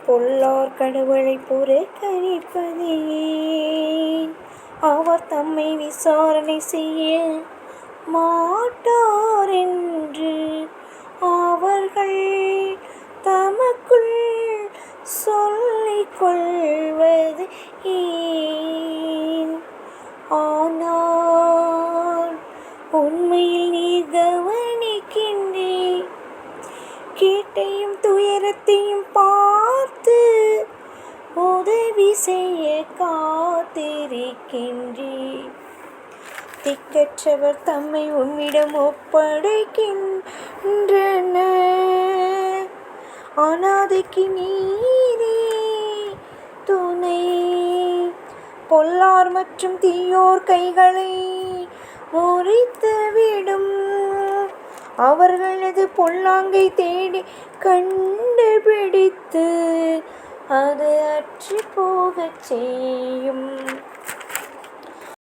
பொல்லார் கடவுளை புறக்கணிப்பதே அவர் தம்மை விசாரணை செய்ய மாட்டார் என்று அவர்கள் தமக்குள் சொல்லிக் கொள்வது ஏன்? ஆனால் உண்மையில் நீ கவனிக்கின்றே, கேட்டையும் துயரத்தையும் பார்த்து உதவி செய்ய காத்திருக்கின்றே. திக்கற்றவர் தம்மை உன்னிடம் ஒப்படைக்கின்றனர், அனாதைக்கு நீரே துணை. பொல்லார் மற்றும் தீயோர் கைகளை முறித்துவிடும், அவர்களது பொல்லாங்கை தேடி கண்டுபிடித்து அது அற்று போகச் செய்யும்.